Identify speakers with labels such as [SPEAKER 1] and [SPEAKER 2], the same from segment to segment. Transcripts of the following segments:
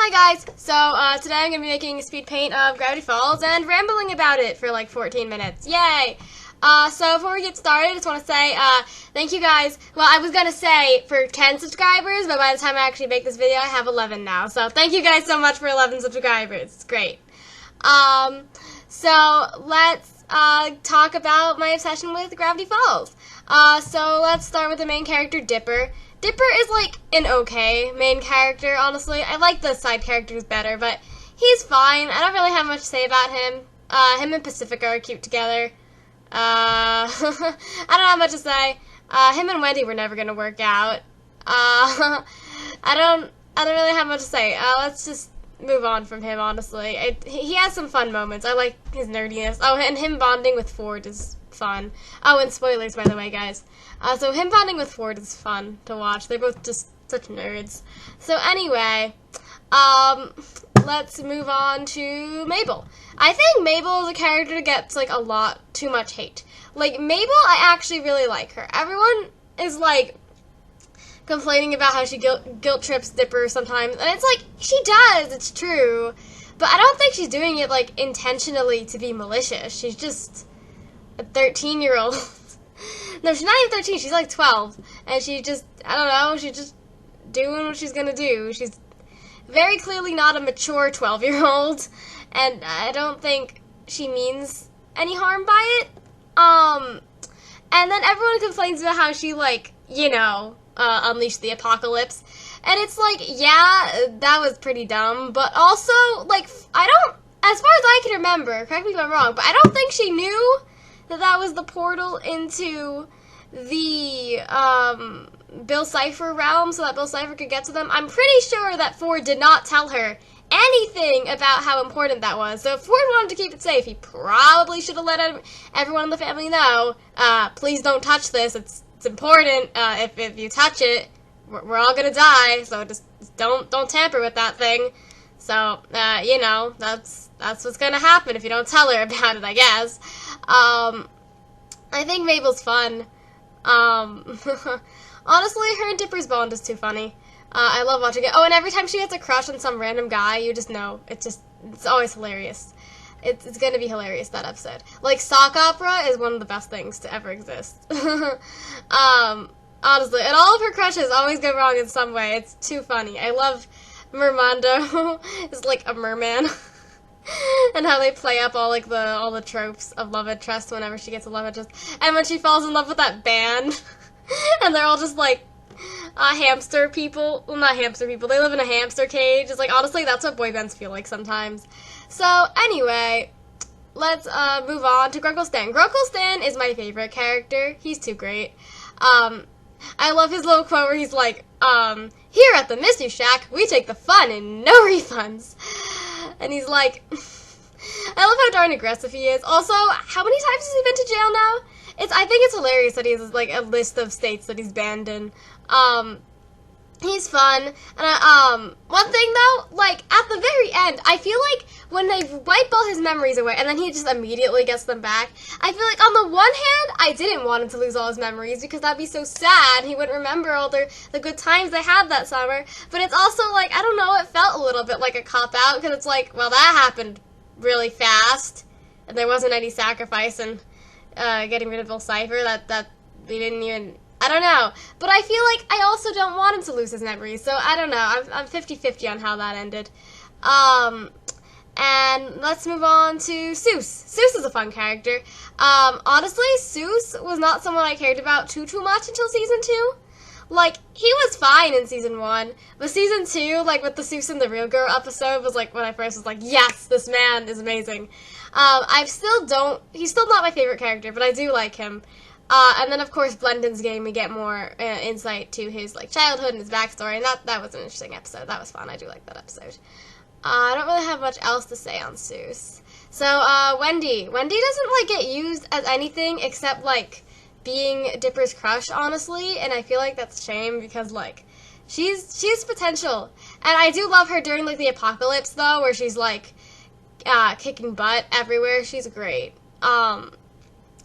[SPEAKER 1] Hi guys! So, today I'm going to be making a speed paint of Gravity Falls and rambling about it for like 14 minutes. Yay! So before we get started, I just want to say, thank you guys. Well, I was going to say for 10 subscribers, but by the time I actually make this video, I have 11 now. So thank you guys so much for 11 subscribers. It's great. So let's, talk about my obsession with Gravity Falls. So let's start with the main character, Dipper. Dipper is, like, an okay main character, honestly. I like the side characters better, but he's fine. I don't really have much to say about him. Him and Pacifica are cute together. I don't have much to say. Him and Wendy were never gonna work out. I don't really have much to say. Let's just move on from him, honestly. He has some fun moments. I like his nerdiness. Oh, and him bonding with Ford is fun. Oh, and spoilers, by the way, guys. So him bonding with Ford is fun to watch. They're both just such nerds. So anyway, let's move on to Mabel. I think Mabel is a character that gets, like, a lot too much hate. Like, Mabel, I actually really like her. Everyone is, like, complaining about how she guilt trips Dipper sometimes, and it's like, she does, it's true. But I don't think she's doing it, like, intentionally to be malicious. She's just a 13-year-old. No, she's not even 13, she's like 12. And she just, I don't know, she's just doing what she's gonna do. She's very clearly not a mature 12-year-old. And I don't think she means any harm by it. And then everyone complains about how she, like, you know, unleashed the apocalypse. And it's like, yeah, that was pretty dumb. But also, like, as far as I can remember, correct me if I'm wrong, but I don't think she knew that was the portal into the Bill Cipher realm so that Bill Cipher could get to them. I'm pretty sure that Ford did not tell her anything about how important that was. So if Ford wanted to keep it safe, he probably should have let everyone in the family know, please don't touch this. It's important. If you touch it, we're all gonna die. So just don't tamper with that thing. So, you know, that's what's gonna happen if you don't tell her about it, I guess. I think Mabel's fun. Honestly, her and Dipper's bond is too funny. I love watching it. Oh, and every time she gets a crush on some random guy, you just know. It's always hilarious. It's gonna be hilarious, that episode. Like, sock opera is one of the best things to ever exist. Honestly, and all of her crushes always go wrong in some way. It's too funny. I love Mermando is like a merman. And how they play up all the tropes of love interest whenever she gets a love interest. And when she falls in love with that band, and they're all just like hamster people. Well, not hamster people. They live in a hamster cage. It's like, honestly, that's what boy bands feel like sometimes. So anyway, let's move on to Grunkle Stan. Grunkle Stan is my favorite character. He's too great. I love his little quote where he's like, here at the Mystery Shack, we take the fun and no refunds. And he's like, I love how darn aggressive he is. Also, how many times has he been to jail now? I think it's hilarious that he has, like, a list of states that he's banned in. He's fun. And, one thing though, like, at the very end, I feel like when they wipe all his memories away and then he just immediately gets them back, I feel like on the one hand, I didn't want him to lose all his memories because that'd be so sad. He wouldn't remember all the good times they had that summer. But it's also like, I don't know, it felt a little bit like a cop-out because it's like, well, that happened really fast. And there wasn't any sacrifice in getting rid of Bill Cipher. That we didn't even... I don't know, but I feel like I also don't want him to lose his memories, so I don't know. I'm 50-50 on how that ended. And let's move on to Seuss. Seuss is a fun character. Honestly, Seuss was not someone I cared about too much until season 2. Like, he was fine in season 1, but season 2, like, with the Seuss and the Real Girl episode was, like, when I first was like, yes, this man is amazing. He's still not my favorite character, but I do like him. And then, of course, Blendon's Game, we get more insight to his, like, childhood and his backstory, and that was an interesting episode. That was fun. I do like that episode. I don't really have much else to say on Seuss. So, Wendy. Wendy doesn't, like, get used as anything except, like, being Dipper's crush, honestly, and I feel like that's a shame because, like, she's potential. And I do love her during, like, the apocalypse, though, where she's, like, kicking butt everywhere. She's great.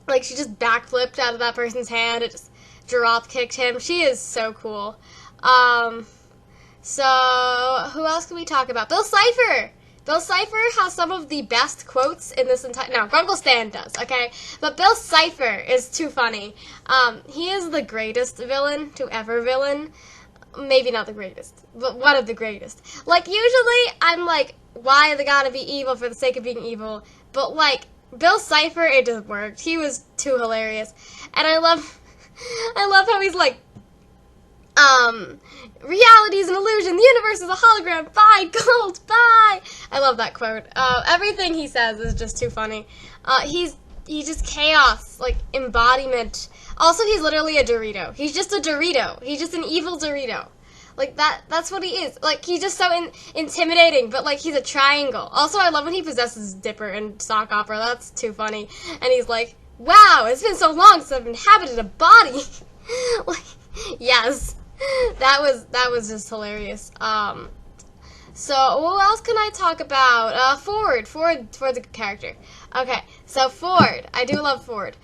[SPEAKER 1] Like, she just backflipped out of that person's hand. It just drop kicked him. She is so cool. So, who else can we talk about? Bill Cipher! Bill Cipher has some of the best quotes in this entire... No, Grunkle Stan does, okay? But Bill Cipher is too funny. He is the greatest villain to ever villain. Maybe not the greatest, but one of the greatest. Like, usually, I'm like, why are they gotta be evil for the sake of being evil? But, like, Bill Cipher, it just worked. He was too hilarious. And I love how he's like, reality is an illusion, the universe is a hologram, bye, gold, bye! I love that quote. Everything he says is just too funny. He's just chaos, like, embodiment. Also, he's literally a Dorito. He's just a Dorito. He's just an evil Dorito. Like, that's what he is. Like, he's just so intimidating, but, like, he's a triangle. Also, I love when he possesses Dipper in sock opera. That's too funny. And he's like, wow, it's been so long since I've inhabited a body. Like, yes. That was just hilarious. So what else can I talk about? Ford's a good character. Okay, so Ford. I do love Ford.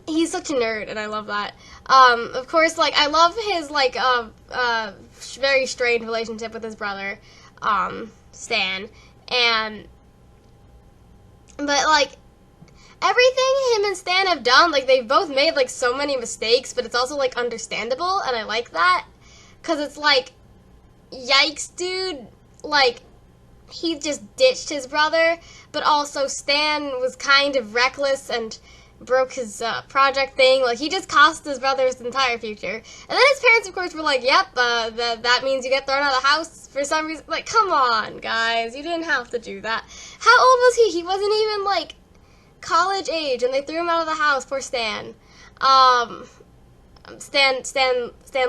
[SPEAKER 1] He's such a nerd, and I love that. Of course, like, I love his, like, very strained relationship with his brother, Stan, but, like, everything him and Stan have done, like, they've both made, like, so many mistakes, but it's also, like, understandable, and I like that, because it's, like, yikes, dude, like, he just ditched his brother, but also Stan was kind of reckless and broke his project thing. Like, he just cost his brother his entire future. And then his parents, of course, were like, yep, that means you get thrown out of the house for some reason. Like, come on, guys, you didn't have to do that. How old was he? He wasn't even, like, college age, and they threw him out of the house. Poor Stan. Stan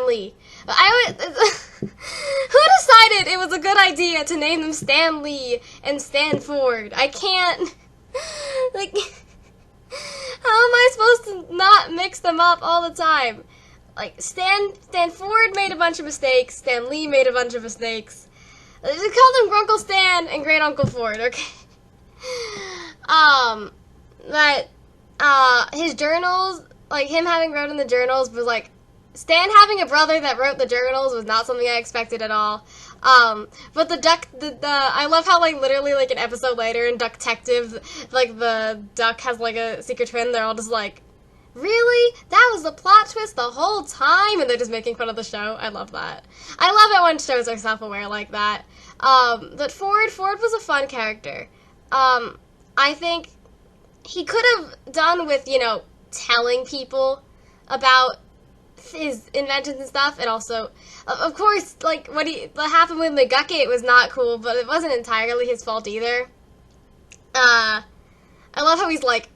[SPEAKER 1] Lee. Who decided it was a good idea to name them Stan Lee and Stan Ford? I can't, like, how am I supposed to not mix them up all the time? Like, Stan Ford made a bunch of mistakes, Stan Lee made a bunch of mistakes. They called him Grunkle Stan and Great Uncle Ford, okay? But, his journals, like, him having wrote in the journals was, like, Stan having a brother that wrote the journals was not something I expected at all. But I love how, like, literally, like, an episode later in Ducktective, like, the duck has, like, a secret twin. They're all just like, really? That was the plot twist the whole time? And they're just making fun of the show. I love that. I love it when shows are self-aware like that. But Ford was a fun character. I think he could have done with, you know, telling people about his inventions and stuff, and also, of course, like, what happened with McGucket was not cool, but it wasn't entirely his fault either. I love how he's like,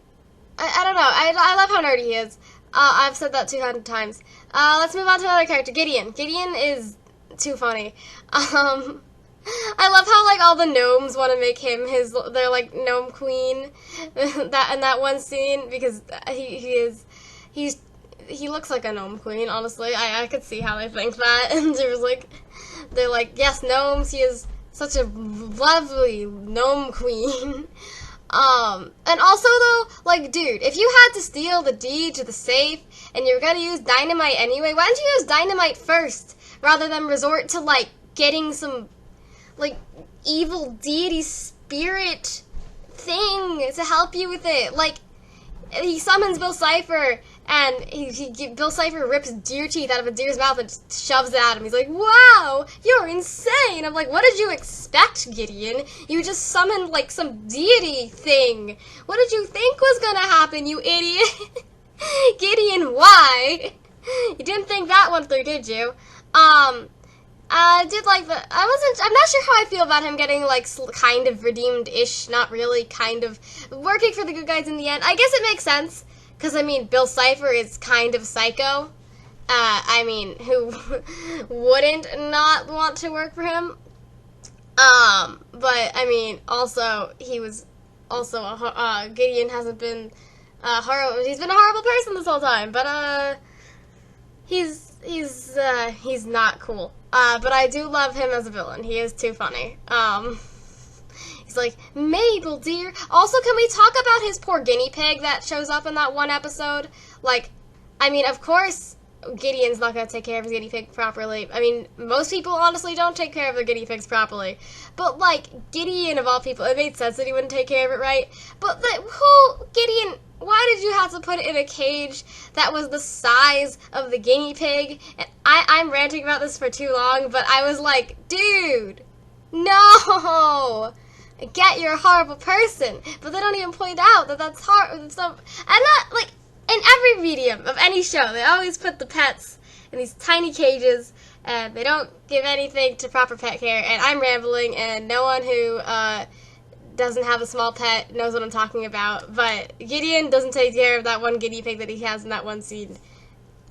[SPEAKER 1] I don't know, I love how nerdy he is. I've said that 200 times. Let's move on to another character, Gideon. Gideon is too funny. I love how, like, all the gnomes want to make him their, like, gnome queen, that in that one scene, because he looks like a gnome queen, honestly. I could see how they think that, and they're like, yes, gnomes, he is such a lovely gnome queen. And also, though, like, dude, if you had to steal the deed to the safe, and you were gonna use dynamite anyway, why don't you use dynamite first, rather than resort to, like, getting some, like, evil deity spirit thing to help you with it? Like, he summons Bill Cipher, and Bill Cipher rips deer teeth out of a deer's mouth and just shoves it at him. He's like, wow, you're insane. I'm like, what did you expect, Gideon? You just summoned, like, some deity thing. What did you think was gonna happen, you idiot? Gideon, why? You didn't think that one through, did you? I did like I'm not sure how I feel about him getting, like, kind of redeemed-ish, not really, kind of, working for the good guys in the end. I guess it makes sense, because, I mean, Bill Cipher is kind of psycho. I mean, who wouldn't not want to work for him? But, I mean, also, he was also Gideon hasn't been he's been a horrible person this whole time, but, he's not cool. But I do love him as a villain. He is too funny. He's like, Mabel, dear. Also, can we talk about his poor guinea pig that shows up in that one episode? Like, I mean, of course, Gideon's not going to take care of his guinea pig properly. I mean, most people honestly don't take care of their guinea pigs properly. But, like, Gideon, of all people, it made sense that he wouldn't take care of it right. But Gideon, why did you have to put it in a cage that was the size of the guinea pig? And I'm ranting about this for too long, but I was like, dude, no! I get you're a horrible person, but they don't even point out that that's hard. And not, like, in every medium of any show, they always put the pets in these tiny cages, and they don't give anything to proper pet care. And I'm rambling, and no one who doesn't have a small pet knows what I'm talking about. But Gideon doesn't take care of that one guinea pig that he has in that one scene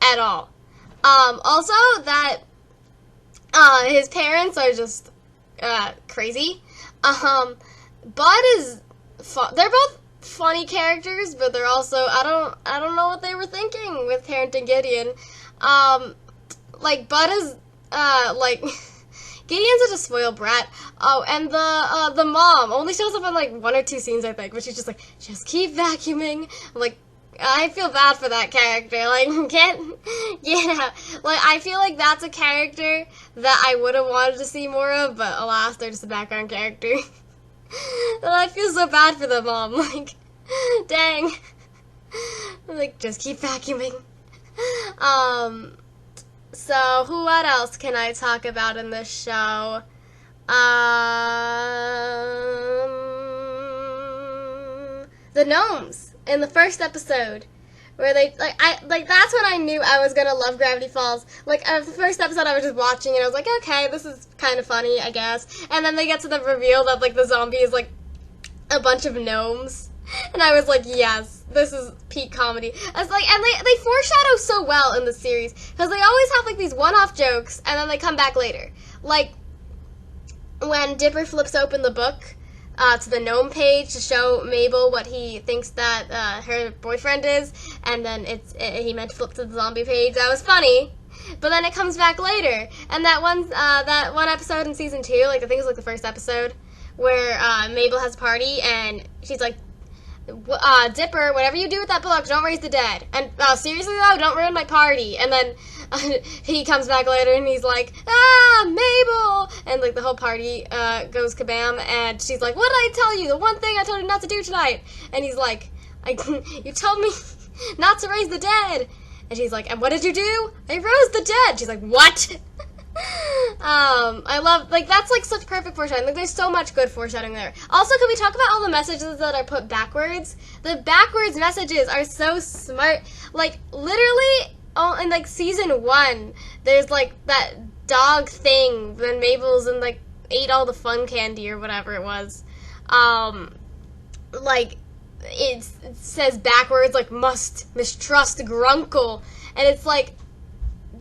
[SPEAKER 1] at all. Also, that his parents are just crazy. Bud is they're both funny characters, but they're also I don't know what they were thinking with parenting Gideon. Like Bud is like Gideon's such a spoiled brat. Oh, and the mom only shows up in like 1 or 2 scenes, I think, but she's just like, just keep vacuuming. I'm like, I feel bad for that character. Like, get out. Like, I feel like that's a character that I would have wanted to see more of, but alas, they're just a background character. And I feel so bad for the mom. Like, dang. Like, just keep vacuuming. So, what else can I talk about in this show? The gnomes in the first episode, where they that's when I knew I was gonna love Gravity Falls. Like, the first episode I was just watching and I was like, okay, this is kind of funny, I guess. And then they get to the reveal that like the zombie is like a bunch of gnomes, and I was like, yes, this is peak comedy. I was like, and they foreshadow so well in the series, because they always have like these one-off jokes and then they come back later. Like when Dipper flips open the book to the gnome page to show Mabel what he thinks that her boyfriend is, and then he meant to flip to the zombie page. That was funny, but then it comes back later. And that one episode in season 2, like I think it was like the first episode, where Mabel has a party and she's like, Dipper, whatever you do with that book, don't raise the dead. And seriously though, don't ruin my party. And then he comes back later and he's like, Mabel! And like the whole party goes kabam, and she's like, what did I tell you? The one thing I told you not to do tonight. And he's like, you told me not to raise the dead. And she's like, and what did you do? I rose the dead. She's like, what? I love, like, that's like such perfect foreshadowing. Like, there's so much good foreshadowing there. Also, can we talk about all the messages that are put backwards? The backwards messages are so smart. Like, literally, in like season 1, there's like that dog thing when Mabel's and like ate all the fun candy or whatever it was. Like, it says backwards, like, must mistrust Grunkle. And it's like,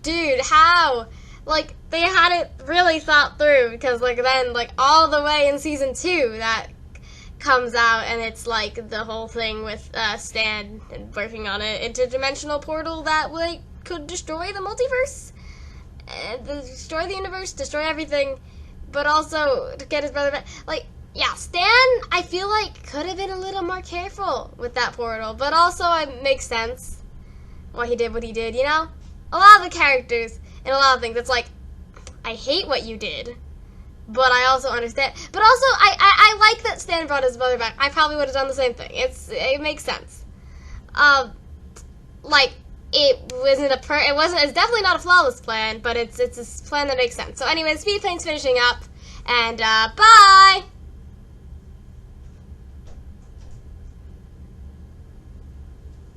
[SPEAKER 1] dude, how? Like, they had it really thought through, because, like, then, like, all the way in season 2, that comes out, and it's, like, the whole thing with Stan and working on an interdimensional portal that, like, could destroy the multiverse, destroy the universe, destroy everything, but also to get his brother back. Like, yeah, Stan, I feel like, could have been a little more careful with that portal, but also it makes sense why he did what he did, you know? A lot of the characters and a lot of things, it's like, I hate what you did, but I also understand. But also, I like that Stan brought his brother back. I probably would have done the same thing. It makes sense. Like, it's definitely not a flawless plan, but it's a plan that makes sense. So anyways, Speed Plane's finishing up, and bye!